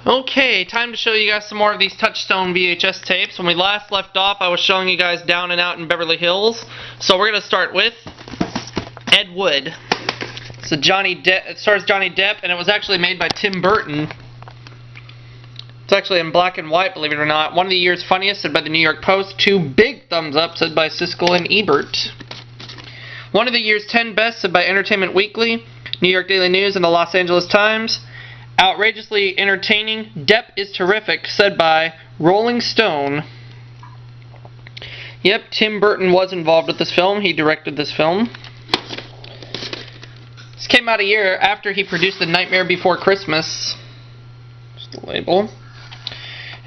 Okay, time to show you guys some more of these Touchstone VHS tapes. When we last left off, I was showing you guys Down and Out in Beverly Hills. So we're going to start with Ed Wood. So it stars Johnny Depp, and it was actually made by Tim Burton. It's actually in black and white, believe it or not. One of the year's funniest, said by the New York Post. 2 big thumbs up, said by Siskel and Ebert. One of the year's 10 best, said by Entertainment Weekly, New York Daily News, and the Los Angeles Times. Outrageously entertaining, Depp is terrific, said by Rolling Stone. Yep, Tim Burton was involved with this film. He directed this film. This came out a year after he produced The Nightmare Before Christmas. Just the label.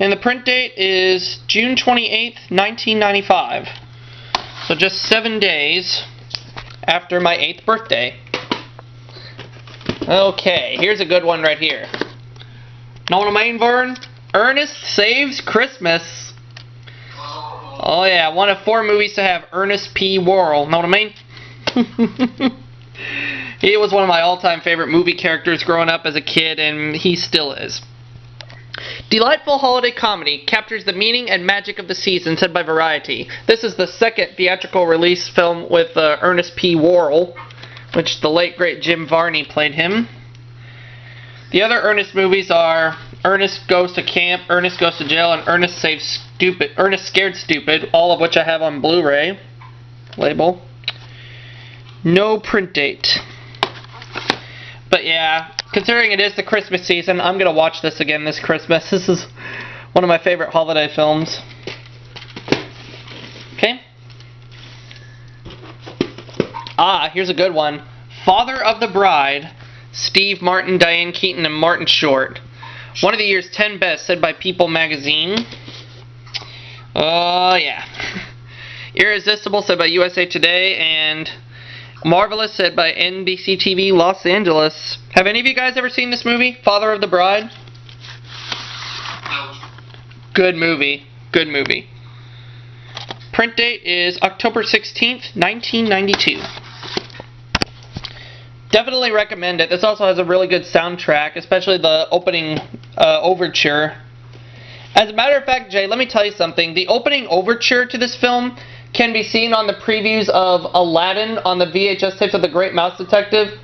And the print date is June 28th, 1995. So just 7 days after my 8th birthday. Okay, here's a good one right here. Know what I mean, Vern? Ernest Saves Christmas. Oh yeah, one of 4 movies to have Ernest P. Worrell. Know what I mean? He was one of my all-time favorite movie characters growing up as a kid, and he still is. Delightful holiday comedy captures the meaning and magic of the season, said by Variety. This is the second theatrical release film with Ernest P. Worrell, which the late great Jim Varney played him. The other Ernest movies are Ernest Goes to Camp, Ernest Goes to Jail, and Ernest Scared Stupid, all of which I have on Blu-ray. Label. No print date. But yeah, considering it is the Christmas season, I'm going to watch this again this Christmas. This is one of my favorite holiday films. Okay. Here's a good one. Father of the Bride, Steve Martin, Diane Keaton, and Martin Short. One of the year's 10 best, said by People magazine. Oh, yeah. Irresistible, said by USA Today, and Marvelous, said by NBC TV Los Angeles. Have any of you guys ever seen this movie, Father of the Bride? Good movie. Good movie. Print date is October 16th, 1992. Definitely recommend it. This also has a really good soundtrack, especially the opening overture. As a matter of fact, Jay, let me tell you something. The opening overture to this film can be seen on the previews of Aladdin on the VHS tapes of The Great Mouse Detective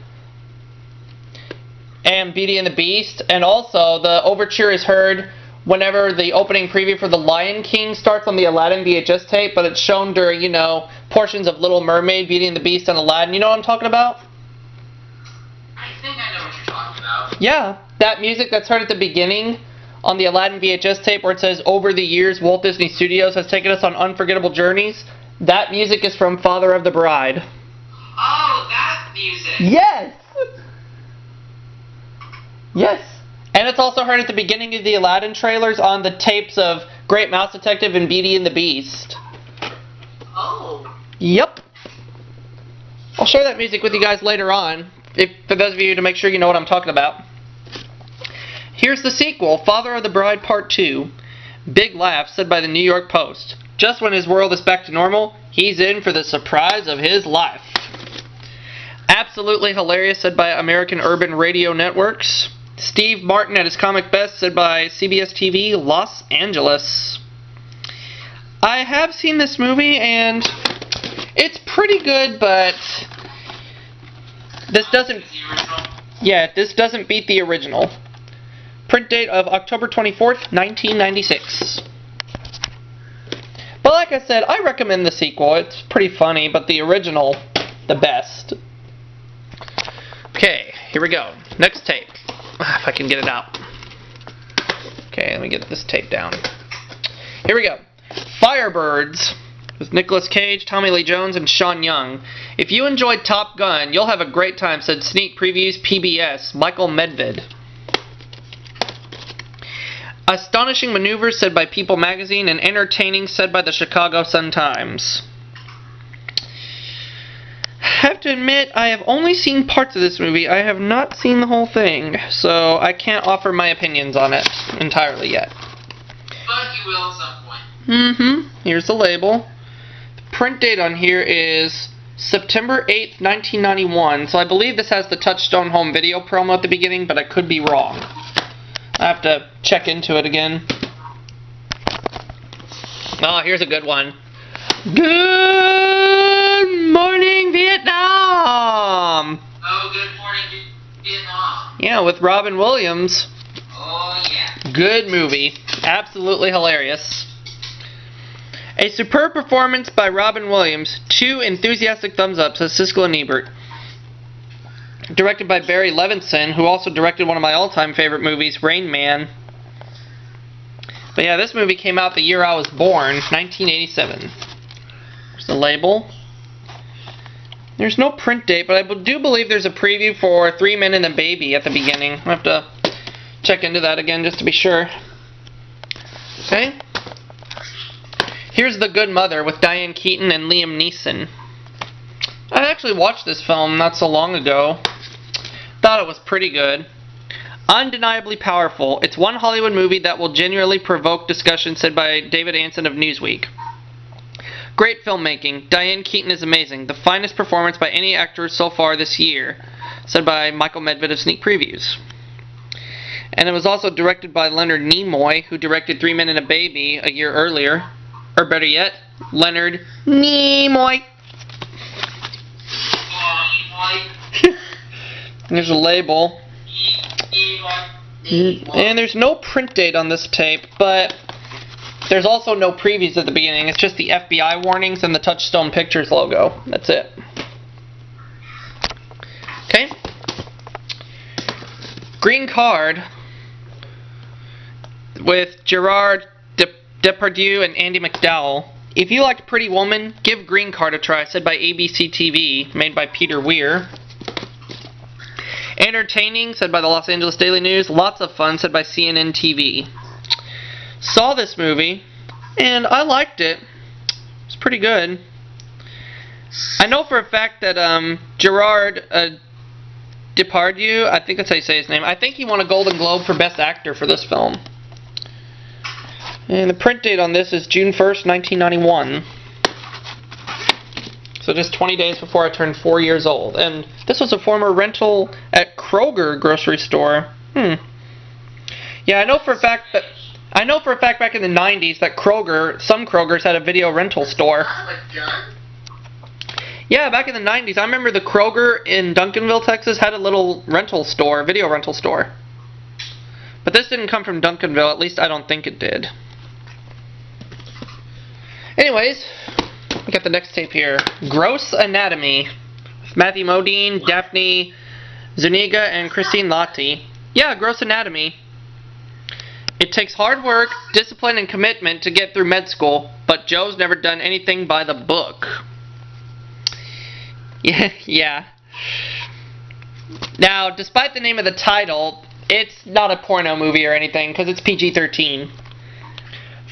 and Beauty and the Beast. And also, the overture is heard whenever the opening preview for The Lion King starts on the Aladdin VHS tape, but it's shown during, portions of Little Mermaid, Beauty and the Beast, and Aladdin. You know what I'm talking about? I think I know what you're talking about. Yeah, that music that's heard at the beginning on the Aladdin VHS tape where it says, "Over the years, Walt Disney Studios has taken us on unforgettable journeys." That music is from Father of the Bride. Oh, that music. Yes! Yes. And it's also heard at the beginning of the Aladdin trailers on the tapes of Great Mouse Detective and Beauty and the Beast. Oh. Yep. I'll share that music with you guys later on, for those of you to make sure you know what I'm talking about. Here's the sequel, Father of the Bride Part 2. Big laugh, said by the New York Post. Just when his world is back to normal, he's in for the surprise of his life. Absolutely hilarious, said by American Urban Radio Networks. Steve Martin at his comic best, said by CBS TV Los Angeles. I have seen this movie, and it's pretty good, but this doesn't beat the original. Print date of October 24th, 1996. But like I said, I recommend the sequel. It's pretty funny, but the original, the best. Okay, here we go. Next tape. If I can get it out. Okay, let me get this tape down. Here we go. Firebirds with Nicolas Cage, Tommy Lee Jones, and Sean Young. If you enjoyed Top Gun, you'll have a great time, said Sneak Previews PBS, Michael Medved. Astonishing maneuvers, said by People magazine, and entertaining, said by the Chicago Sun-Times. I have to admit, I have only seen parts of this movie. I have not seen the whole thing, so I can't offer my opinions on it entirely yet. But you will at some point. Here's the label. The print date on here is September 8th, 1991, so I believe this has the Touchstone home video promo at the beginning, but I could be wrong. I have to check into it again. Oh, here's a good one. Good morning, Vietnam! Oh, good morning, Vietnam. Yeah, with Robin Williams. Oh, yeah. Good movie. Absolutely hilarious. A superb performance by Robin Williams. 2 enthusiastic thumbs up, says Siskel and Ebert. Directed by Barry Levinson, who also directed one of my all-time favorite movies, Rain Man. But yeah, this movie came out the year I was born, 1987. There's the label. There's no print date, but I do believe there's a preview for 3 Men and a Baby at the beginning. I'll have to check into that again just to be sure. Okay. Here's The Good Mother with Diane Keaton and Liam Neeson. I actually watched this film not so long ago. Thought it was pretty good. Undeniably powerful. It's one Hollywood movie that will genuinely provoke discussion, said by David Anson of Newsweek. Great filmmaking. Diane Keaton is amazing. The finest performance by any actor so far this year, said by Michael Medved of Sneak Previews. And it was also directed by Leonard Nimoy, who directed 3 Men and a Baby a year earlier. Or better yet, Leonard Nimoy. There's a label. And there's no print date on this tape, but there's also no previews at the beginning. It's just the FBI warnings and the Touchstone Pictures logo. That's it. Okay. Green Card with Gerard Depardieu and Andy McDowell. If you liked Pretty Woman, give Green Card a try, said by ABC TV, made by Peter Weir. Entertaining, said by the Los Angeles Daily News. Lots of fun, said by CNN TV. Saw this movie, and I liked it. It's pretty good. I know for a fact that Gerard Depardieu, I think that's how you say his name, I think he won a Golden Globe for Best Actor for this film. And the print date on this is June 1st, 1991. So just 20 days before I turned 4 years old. And this was a former rental at Kroger grocery store. Yeah, I know for a fact back in the 90s that some Krogers had a video rental store. Yeah, back in the 90s, I remember the Kroger in Duncanville, Texas had a little rental store, video rental store. But this didn't come from Duncanville, at least I don't think it did. Anyways, we got the next tape here. Gross Anatomy. With Matthew Modine, Daphne Zuniga, and Christine Lahti. Yeah, Gross Anatomy. It takes hard work, discipline, and commitment to get through med school, but Joe's never done anything by the book. Yeah. Now, despite the name of the title, it's not a porno movie or anything, because it's PG-13.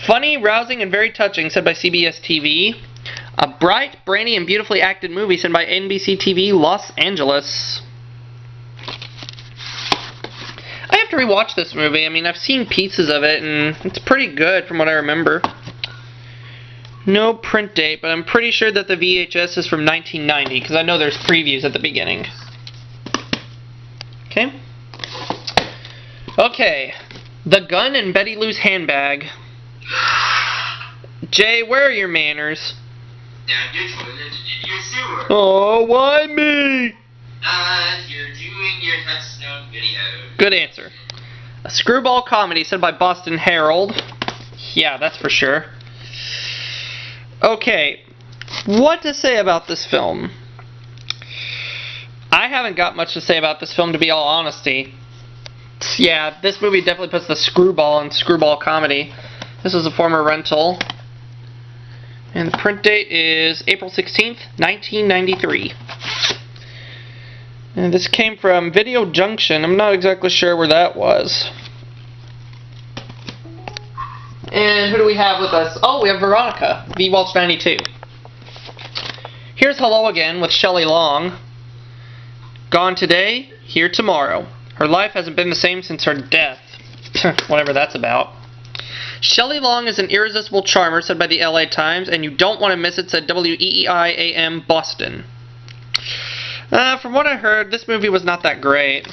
Funny, rousing, and very touching, said by CBS TV. A bright, brainy, and beautifully acted movie, said by NBC TV Los Angeles. I have to rewatch this movie. I mean, I've seen pieces of it, and it's pretty good from what I remember. No print date, but I'm pretty sure that the VHS is from 1990, because I know there's previews at the beginning. Okay. The Gun and Betty Lou's Handbag. Jay, where are your manners? Down your toilet in your sewer. Oh, why me? You're doing your Touchstone video. Good answer. A Screwball Comedy, said by Boston Herald. Yeah, that's for sure. Okay, what to say about this film? I haven't got much to say about this film, to be all honesty. Yeah, this movie definitely puts the screwball in Screwball Comedy. This is a former rental. And the print date is April 16th, 1993. And this came from Video Junction. I'm not exactly sure where that was. And who do we have with us? Oh, we have Veronica, VWaltz 92. Here's Hello Again with Shelly Long. Gone today, here tomorrow. Her life hasn't been the same since her death. Whatever that's about. Shelly Long is an irresistible charmer, said by the LA Times, and you don't want to miss it, said WEEI-AM Boston. From what I heard, this movie was not that great.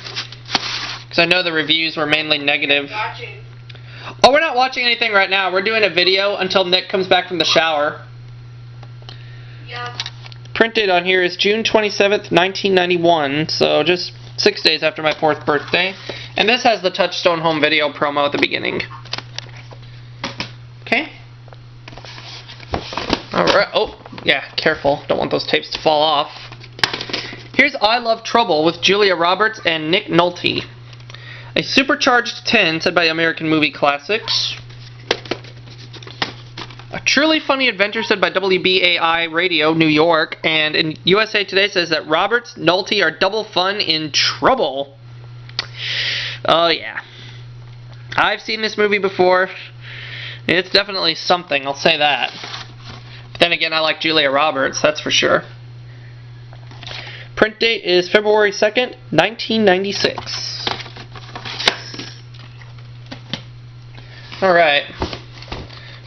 Because I know the reviews were mainly negative. Watching. Oh, we're not watching anything right now. We're doing a video until Nick comes back from the shower. Yep. Print date on here is June 27th, 1991. So just 6 days after my 4th birthday. And this has the Touchstone home video promo at the beginning. Okay. Alright. Oh, yeah, careful. Don't want those tapes to fall off. Here's I Love Trouble with Julia Roberts and Nick Nolte. A supercharged 10, said by American Movie Classics. A truly funny adventure, said by WBAI Radio, New York. And in USA Today says that Roberts, Nolte are double fun in trouble. Oh, yeah. I've seen this movie before. It's definitely something, I'll say that. But then again, I like Julia Roberts, that's for sure. Print date is February 2nd, 1996. Alright.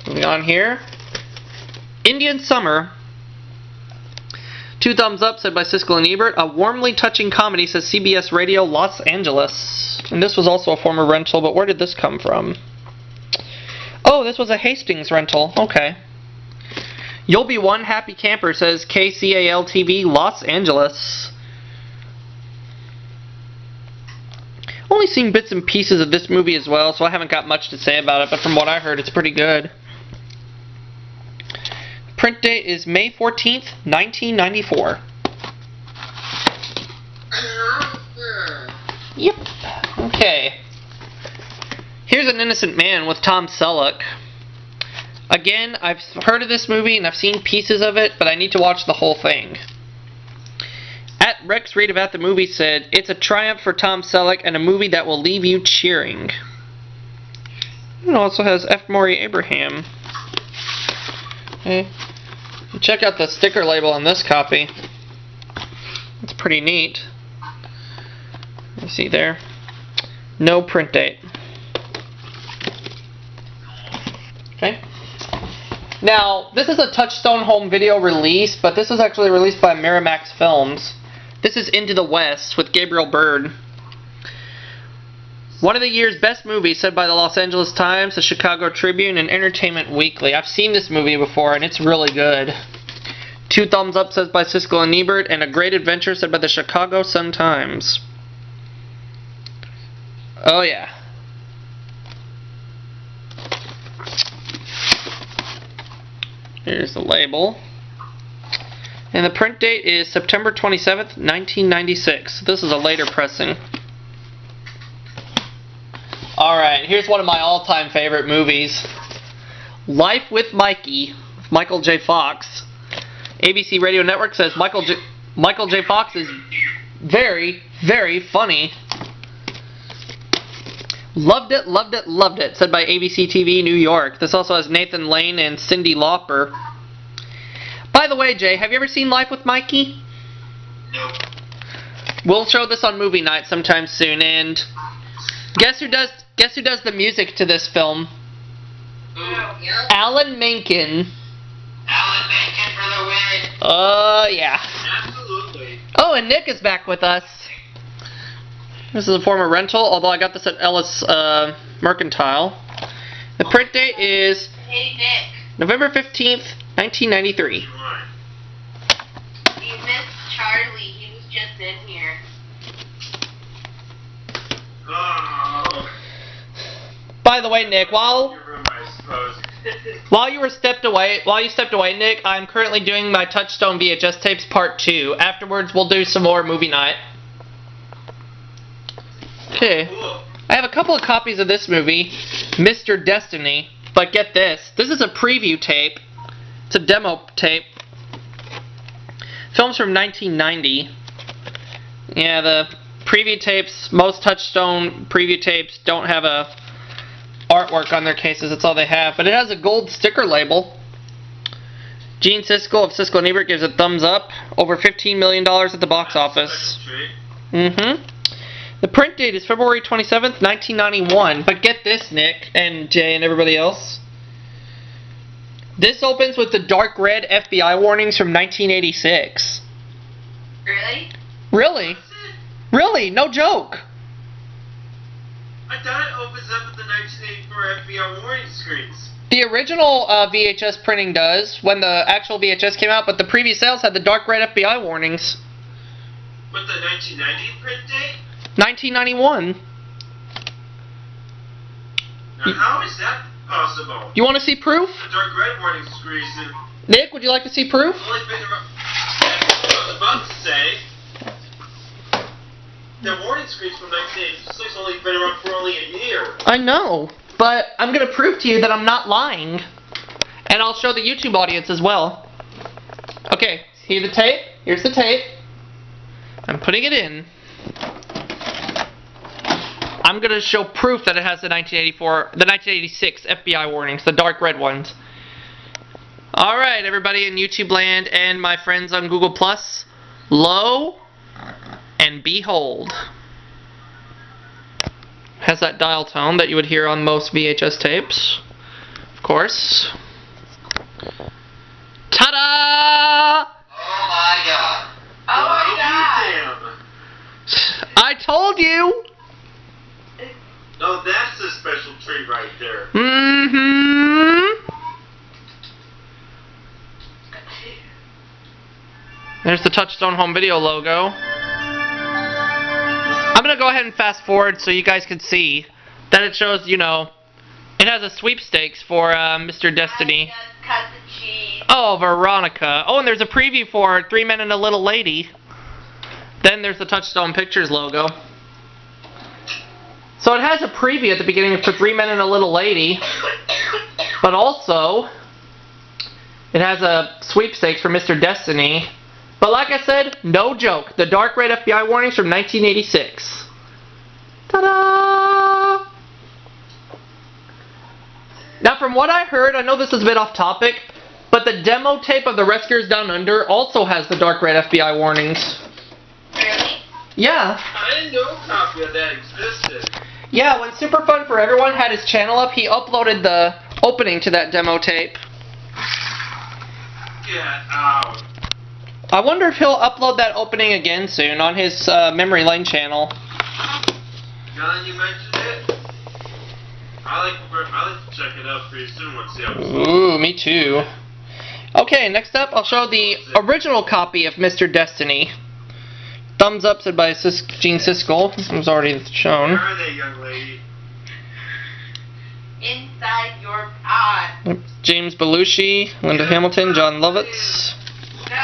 Moving on here. Indian Summer. 2 thumbs up, said by Siskel and Ebert. A warmly touching comedy, says CBS Radio Los Angeles. And this was also a former rental, but where did this come from? Oh, this was a Hastings rental. Okay. You'll Be One Happy Camper, says KCAL TV Los Angeles. Only seen bits and pieces of this movie as well, so I haven't got much to say about it, but from what I heard, it's pretty good. Print date is May 14th, 1994. Yep. Okay. Here's An Innocent Man with Tom Selleck. Again, I've heard of this movie and I've seen pieces of it, but I need to watch the whole thing. At Rex Reed of At the Movie said, it's a triumph for Tom Selleck and a movie that will leave you cheering. It also has F. Maury Abraham. Okay. Check out the sticker label on this copy. It's pretty neat. You see there? No print date. Okay. Now, this is a Touchstone home video release, but this was actually released by Miramax Films. This is Into the West with Gabriel Byrne. One of the year's best movies, said by the Los Angeles Times, the Chicago Tribune, and Entertainment Weekly. I've seen this movie before, and it's really good. 2 thumbs up, says by Siskel and Ebert, and a great adventure, said by the Chicago Sun-Times. Oh, yeah. Here's the label. And the print date is September 27th, 1996. This is a later pressing. Alright, here's one of my all-time favorite movies. Life with Mikey, with Michael J. Fox. ABC Radio Network says Michael J. Fox is very, very funny. Loved it, loved it, loved it, said by ABC TV New York. This also has Nathan Lane and Cyndi Lauper. By the way, Jay, have you ever seen Life with Mikey? Nope. We'll show this on movie night sometime soon, and guess who does the music to this film? Yeah. Alan Menken. Alan Menken for the win. Yeah. Absolutely. Oh, and Nick is back with us. This is a former rental, although I got this at Ellis Mercantile. The print date is Hey, Nick. November 15th, 1993. You missed Charlie. He was just in here. Oh. By the way, Nick, while you stepped away, Nick, I'm currently doing my Touchstone VHS tapes part 2. Afterwards, we'll do some more movie night. Okay. I have a couple of copies of this movie, Mr. Destiny, but get this. This is a preview tape. It's a demo tape. Film's from 1990. Yeah, the preview tapes, most Touchstone preview tapes don't have a artwork on their cases. That's all they have. But it has a gold sticker label. Gene Siskel of Siskel and Ebert gives it thumbs up. Over $15 million at the box office. Mm-hmm. The print date is February 27th, 1991. But get this, Nick and Jay and everybody else. This opens with the dark red FBI warnings from 1986. Really? Really? Really? No joke. I thought it opens up with the 1984 FBI warning screens. The original VHS printing does, when the actual VHS came out, but the previous sales had the dark red FBI warnings. With the 1990 print date? 1991. Now, how is that possible? You want to see proof? The dark red warning screens have Nick, would you like to see proof? only been around. I was about to say. The warning screens from 1986 only been around for only a year. I know, but I'm going to prove to you that I'm not lying. And I'll show the YouTube audience as well. Okay, see the tape? Here's the tape. I'm putting it in. I'm going to show proof that it has the 1986 FBI warnings, the dark red ones. Alright, everybody in YouTube land and my friends on Google+, lo and behold. Has that dial tone that you would hear on most VHS tapes, of course. Ta-da! Oh my god. Oh my god. Damn. I told you! Oh, that's a special treat right there. Mm-hmm. There's the Touchstone Home Video logo. I'm going to go ahead and fast forward so you guys can see that it shows, you know, it has a sweepstakes for Mr. Destiny. I just cut the cheese. Oh, Veronica. Oh, and there's a preview for 3 Men and a Little Lady. Then there's the Touchstone Pictures logo. So it has a preview at the beginning for 3 Men and a Little Lady. But also, it has a sweepstakes for Mr. Destiny. But like I said, no joke. The dark red FBI warnings from 1986. Ta-da! Now from what I heard, I know this is a bit off topic, but the demo tape of The Rescuers Down Under also has the dark red FBI warnings. Really? Yeah. I didn't know a copy of that existed. Yeah, when Super Fun for Everyone had his channel up, he uploaded the opening to that demo tape. Get out. I wonder if he'll upload that opening again soon on his Memory Lane channel. Now that you mentioned it, I like to check it out pretty soon once the episode. Ooh, me too. Okay, next up, I'll show the original copy of Mr. Destiny. Thumbs up said by Gene Siskel. It was already shown. Where are they, young lady? Inside your pod. James Belushi, Linda Hamilton, John Lovitz. No.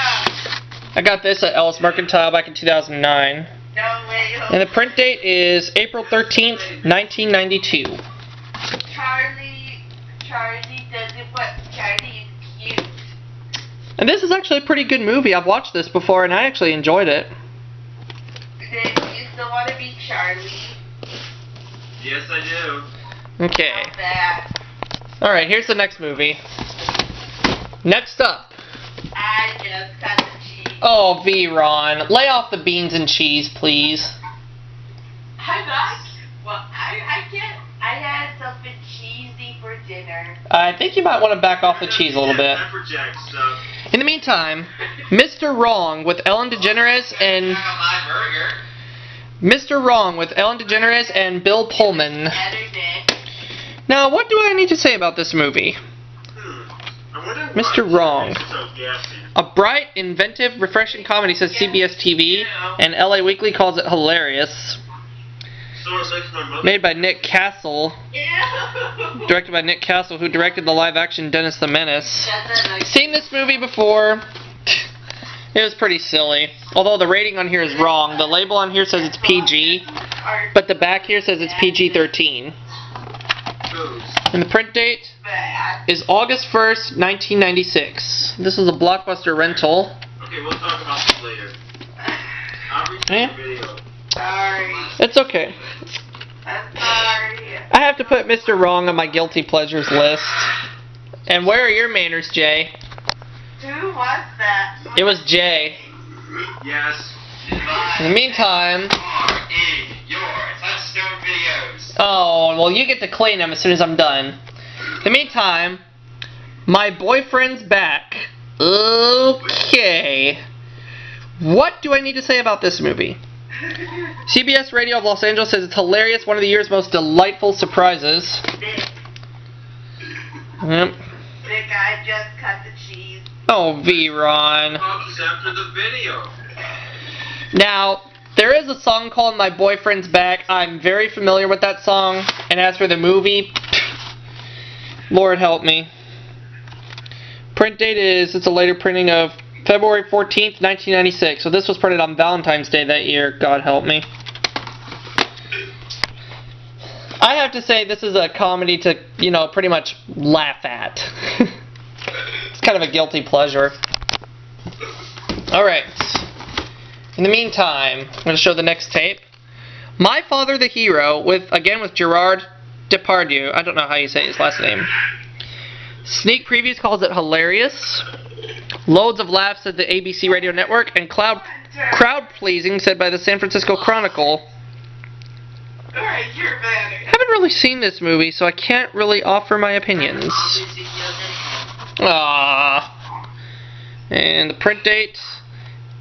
I got this at Ellis Mercantile back in 2009. No way. And the print date is April 13th, 1992. Charlie doesn't what Charlie is cute. And this is actually a pretty good movie. I've watched this before and I actually enjoyed it. Then you still want to be Charlie. Yes, I do. Okay. So bad. Alright, here's the next movie. Next up. I just cut the cheese. Oh, V-Ron. Lay off the beans and cheese, please. I'm not. Well, I can't. I had something cheesy for dinner. I think you might want to back off the cheese a little bit. Pepper jack stuff. In the meantime, Mr. Wrong with Ellen DeGeneres and... My burger. Mr. Wrong with Ellen DeGeneres and Bill Pullman. Better than. Now, what do I need to say about this movie? I wonder Mr. why Wrong. it's so gassy. A bright, inventive, refreshing comedy, says CBS TV, and LA Weekly calls it hilarious. So it makes my mother. Made by Nick Castle, Ew. directed by Nick Castle, who directed the live-action Dennis the Menace. Doesn't look. Seen this movie before. It was pretty silly. Although the rating on here is wrong. The label on here says it's PG, but the back here says it's PG-13. Booze. And the print date Bad. is August 1st, 1996. This is a Blockbuster rental. Okay, we'll talk about this later. I'll reach Eh? the video. Sorry. It's okay. I'm sorry. I have to put Mr. Wrong on my guilty pleasures list. And where are your manners, Jay? Who was that? It was Jay. Yes. In the meantime... Are in your Touchstone videos. Oh, well, you get to clean them as soon as I'm done. In the meantime, my boyfriend's back. Okay. What do I need to say about this movie? CBS Radio of Los Angeles says it's hilarious, one of the year's most delightful surprises. Yep. Nick, I just cut the cheese. Oh, V-Ron. Comes after the video. Now, there is a song called My Boyfriend's Back. I'm very familiar with that song. And as for the movie, Lord help me. Print date is, it's a later printing of February 14th, 1996. So this was printed on Valentine's Day that year. God help me. I have to say this is a comedy to, you know, pretty much laugh at. It's kind of a guilty pleasure. Alright. In the meantime, I'm going to show the next tape. My Father the Hero, with Gerard Depardieu. I don't know how you say his last name. Sneak Previews calls it hilarious. Loads of laughs at the ABC Radio Network. And crowd pleasing said by the San Francisco Chronicle. Alright, you're better. I haven't really seen this movie, so I can't really offer my opinions. Ah. And the print date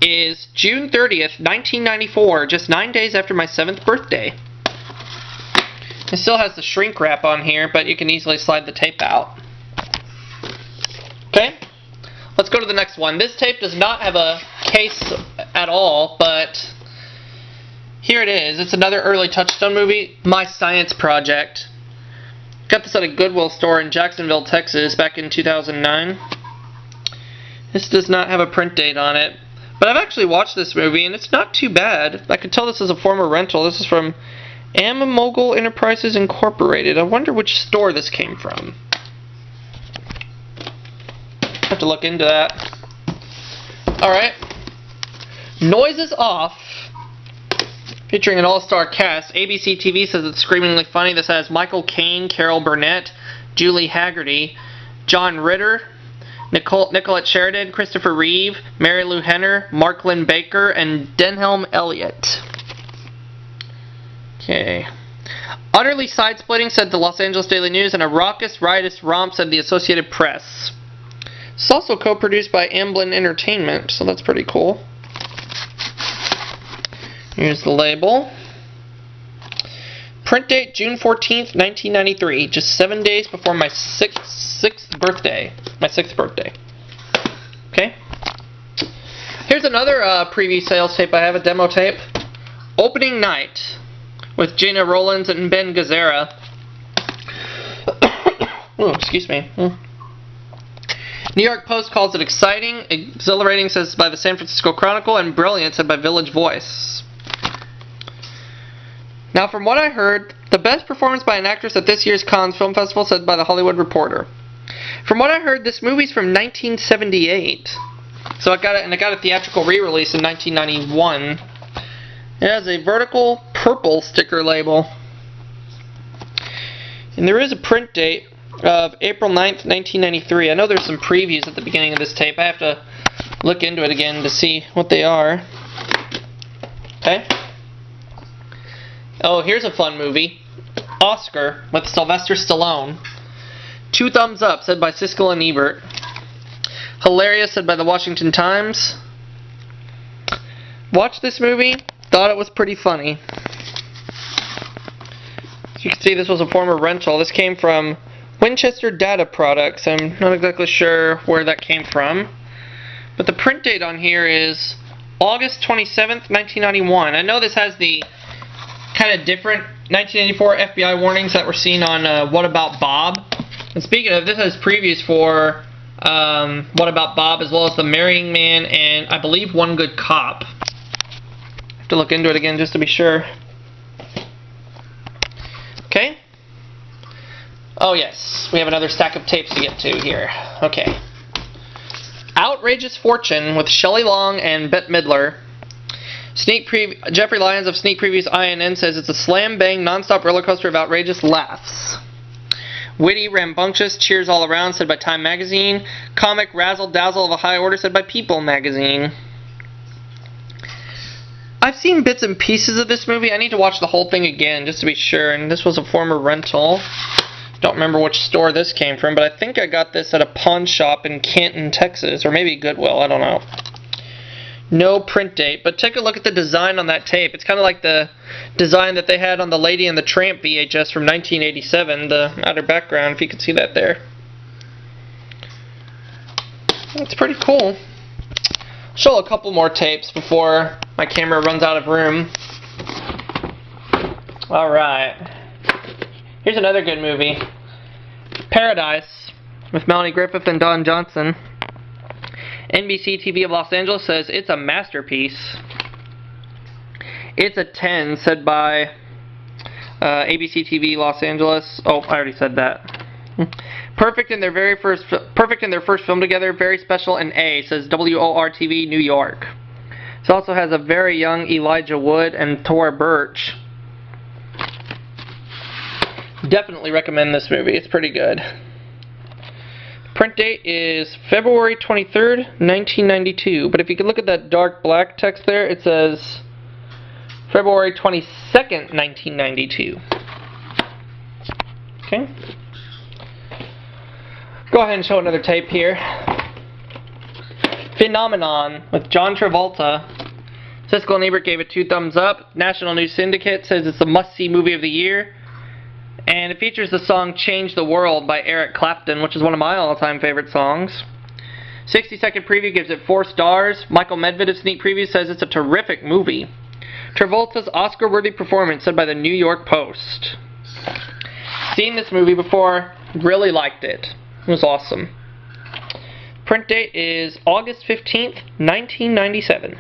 is June 30th, 1994, just 9 days after my 7th birthday. It still has the shrink wrap on here, but you can easily slide the tape out. Okay, let's go to the next one. This tape does not have a case at all, but here it is. It's another early Touchstone movie, My Science Project. Got this at a Goodwill store in Jacksonville, Texas, back in 2009. This does not have a print date on it. But I've actually watched this movie, and it's not too bad. I could tell this is a former rental. This is from Amamogul Enterprises Incorporated. I wonder which store this came from. Have to look into that. Alright. Noises Off. Featuring an all-star cast. ABC TV says it's screamingly funny. This has Michael Caine, Carol Burnett, Julie Haggerty, John Ritter, Nicolette Sheridan, Christopher Reeve, Mary Lou Henner, Marklyn Baker, and Denhelm Elliott. Okay. Utterly side-splitting, said the Los Angeles Daily News, and a raucous, riotous romp, said the Associated Press. It's also co-produced by Amblin Entertainment, so that's pretty cool. Here's the label. Print date June 14th, 1993. Just 7 days before my sixth birthday. My 6th birthday. Okay. Here's another preview sales tape I have, a demo tape. Opening Night with Gina Rollins and Ben Gazzara. Oh, excuse me. New York Post calls it exciting, exhilarating, says by the San Francisco Chronicle, and brilliant, said by Village Voice. Now, from what I heard, the best performance by an actress at this year's Cannes Film Festival, said by the Hollywood Reporter. From what I heard, this movie's from 1978. So I got a theatrical re-release in 1991. It has a vertical purple sticker label. And there is a print date of April 9th, 1993. I know there's some previews at the beginning of this tape. I have to look into it again to see what they are. Okay. Oh, here's a fun movie. Oscar with Sylvester Stallone. 2 thumbs up, said by Siskel and Ebert. Hilarious, said by the Washington Times. Watched this movie. Thought it was pretty funny. As you can see, this was a former rental. This came from Winchester Data Products. I'm not exactly sure where that came from. But the print date on here is August 27th, 1991. I know this has the kind of different 1984 FBI warnings that were seen on What About Bob. And speaking of, this has previews for What About Bob, as well as The Marrying Man and, I believe, One Good Cop. I have to look into it again just to be sure. Okay. Oh yes, we have another stack of tapes to get to here. Okay. Outrageous Fortune with Shelly Long and Bette Midler. Jeffrey Lyons of Sneak Previews INN says it's a slam-bang, non-stop roller coaster of outrageous laughs. Witty, rambunctious, cheers all around, said by Time Magazine. Comic, razzle-dazzle of a high order, said by People Magazine. I've seen bits and pieces of this movie. I need to watch the whole thing again just to be sure. And this was a former rental. Don't remember which store this came from, but I think I got this at a pawn shop in Canton, Texas, or maybe Goodwill. I don't know. No print date, but take a look at the design on that tape. It's kind of like the design that they had on the Lady and the Tramp VHS from 1987, the outer background, if you can see that there. That's pretty cool. Show a couple more tapes before my camera runs out of room. Alright. Here's another good movie. Paradise, with Melanie Griffith and Don Johnson. NBC TV of Los Angeles says it's a masterpiece. It's a 10, said by ABC TV Los Angeles. Oh, I already said that. Perfect in their first film together. Very special, an A, says WOR TV New York. It also has a very young Elijah Wood and Tora Birch. Definitely recommend this movie. It's pretty good. Print date is February 23rd, 1992. But if you can look at that dark black text there, it says February 22nd, 1992. Okay. Go ahead and show another tape here. Phenomenon with John Travolta. Siskel and Ebert gave it 2 thumbs up. National News Syndicate says it's a must-see movie of the year. And it features the song Change the World by Eric Clapton, which is one of my all-time favorite songs. 60-second preview gives it 4 stars. Michael Medvedev's sneak preview says it's a terrific movie. Travolta's Oscar-worthy performance, said by the New York Post. Seen this movie before, really liked it. It was awesome. Print date is August 15th, 1997.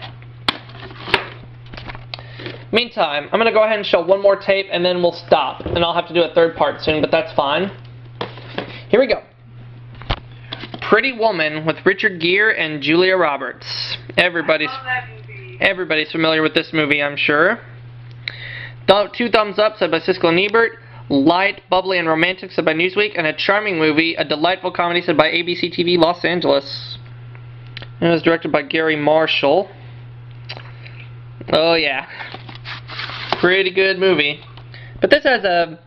Meantime, I'm going to go ahead and show one more tape and then we'll stop. And I'll have to do a third part soon, but that's fine. Here we go. Pretty Woman with Richard Gere and Julia Roberts. Everybody's familiar with this movie, I'm sure. 2 thumbs up, said by Siskel and Ebert. Light, bubbly, and romantic, said by Newsweek. And a charming movie, a delightful comedy, said by ABC TV Los Angeles. And it was directed by Gary Marshall. Oh yeah. Pretty good movie. But this has a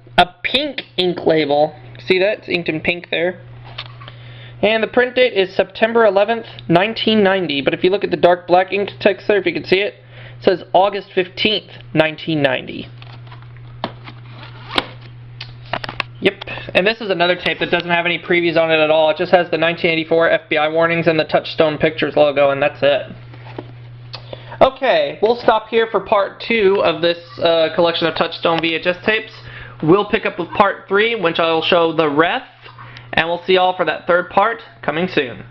pink ink label. See that? It's inked in pink there. And the print date is September 11th, 1990. But if you look at the dark black ink text there, if you can see it, it says August 15th, 1990. Yep. And this is another tape that doesn't have any previews on it at all. It just has the 1984 FBI warnings and the Touchstone Pictures logo, and that's it. Okay, we'll stop here for part 2 of this collection of Touchstone VHS tapes. We'll pick up with part 3, which I will show the rest, and we'll see y'all for that third part coming soon.